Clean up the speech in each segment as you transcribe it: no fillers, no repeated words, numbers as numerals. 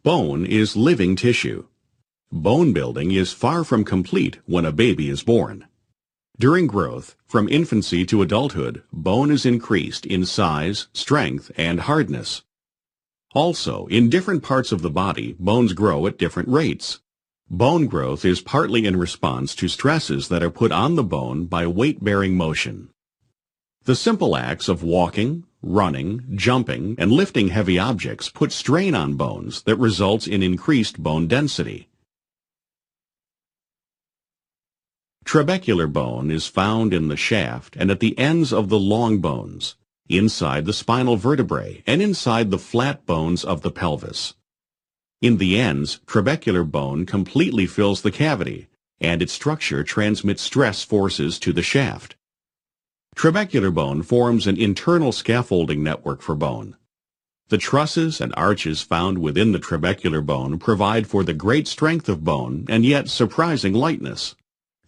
Bone is living tissue. Bone building is far from complete when a baby is born. During growth, from infancy to adulthood, bone is increased in size, strength, and hardness. Also, in different parts of the body, bones grow at different rates. Bone growth is partly in response to stresses that are put on the bone by weight-bearing motion. The simple acts of walking, running, jumping, and lifting heavy objects put strain on bones that results in increased bone density. Trabecular bone is found in the shaft and at the ends of the long bones, inside the spinal vertebrae, and inside the flat bones of the pelvis. In the ends, trabecular bone completely fills the cavity, and its structure transmits stress forces to the shaft. Trabecular bone forms an internal scaffolding network for bone. The trusses and arches found within the trabecular bone provide for the great strength of bone and yet surprising lightness.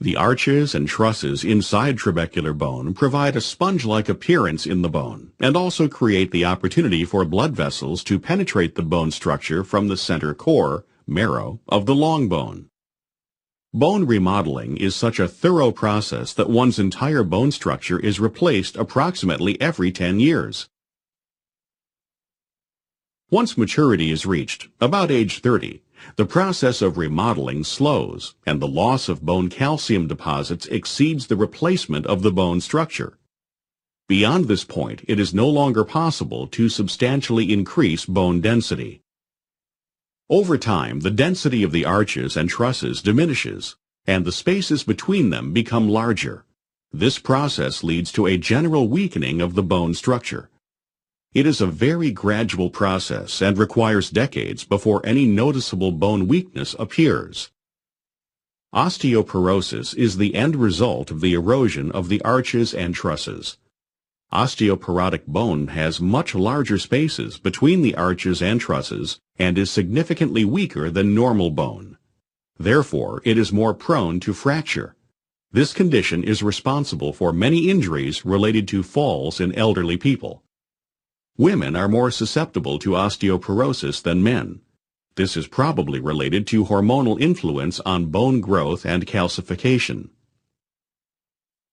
The arches and trusses inside trabecular bone provide a sponge-like appearance in the bone and also create the opportunity for blood vessels to penetrate the bone structure from the center core, marrow, of the long bone. Bone remodeling is such a thorough process that one's entire bone structure is replaced approximately every 10 years. Once maturity is reached, about age 30, the process of remodeling slows, and the loss of bone calcium deposits exceeds the replacement of the bone structure. Beyond this point, it is no longer possible to substantially increase bone density. Over time, the density of the arches and trusses diminishes, and the spaces between them become larger. This process leads to a general weakening of the bone structure. It is a very gradual process and requires decades before any noticeable bone weakness appears. Osteoporosis is the end result of the erosion of the arches and trusses. Osteoporotic bone has much larger spaces between the arches and trusses and is significantly weaker than normal bone. Therefore, it is more prone to fracture. This condition is responsible for many injuries related to falls in elderly people. Women are more susceptible to osteoporosis than men. This is probably related to hormonal influence on bone growth and calcification.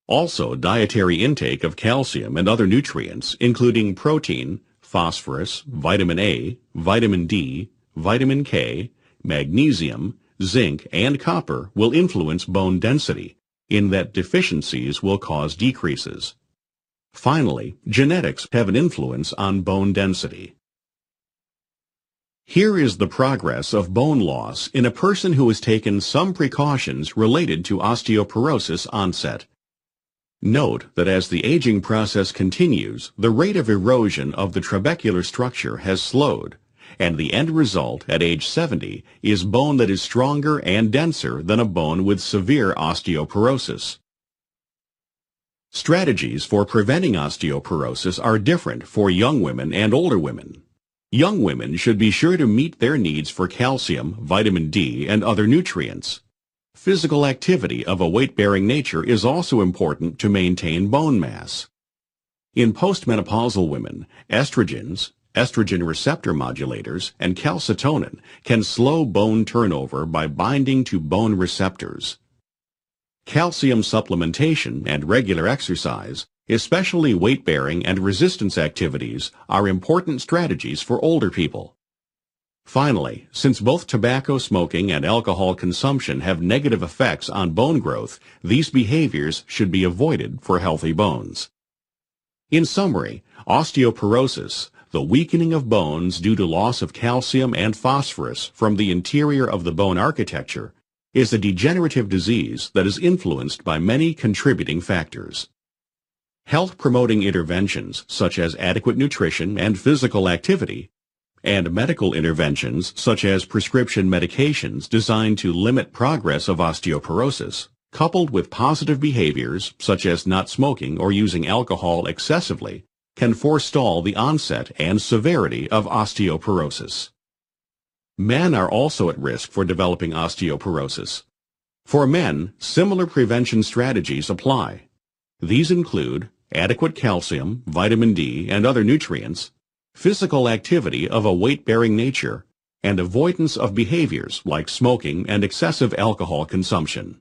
Also, dietary intake of calcium and other nutrients, including protein, phosphorus, vitamin A, vitamin D, vitamin K, magnesium, zinc, and copper will influence bone density, in that deficiencies will cause decreases. Finally, genetics have an influence on bone density. Here is the progress of bone loss in a person who has taken some precautions related to osteoporosis onset. Note that as the aging process continues, the rate of erosion of the trabecular structure has slowed, and the end result at age 70 is bone that is stronger and denser than a bone with severe osteoporosis. Strategies for preventing osteoporosis are different for young women and older women. Young women should be sure to meet their needs for calcium, vitamin D, and other nutrients. Physical activity of a weight-bearing nature is also important to maintain bone mass. In postmenopausal women, estrogens, estrogen receptor modulators, and calcitonin can slow bone turnover by binding to bone receptors. Calcium supplementation and regular exercise, especially weight-bearing and resistance activities, are important strategies for older people. Finally, since both tobacco smoking and alcohol consumption have negative effects on bone growth, these behaviors should be avoided for healthy bones. In summary, osteoporosis, the weakening of bones due to loss of calcium and phosphorus from the interior of the bone architecture, is a degenerative disease that is influenced by many contributing factors. Health-promoting interventions such as adequate nutrition and physical activity, and medical interventions such as prescription medications designed to limit progress of osteoporosis, coupled with positive behaviors such as not smoking or using alcohol excessively, can forestall the onset and severity of osteoporosis. Men are also at risk for developing osteoporosis. For men, similar prevention strategies apply. These include adequate calcium, vitamin D, and other nutrients, physical activity of a weight-bearing nature, and avoidance of behaviors like smoking and excessive alcohol consumption.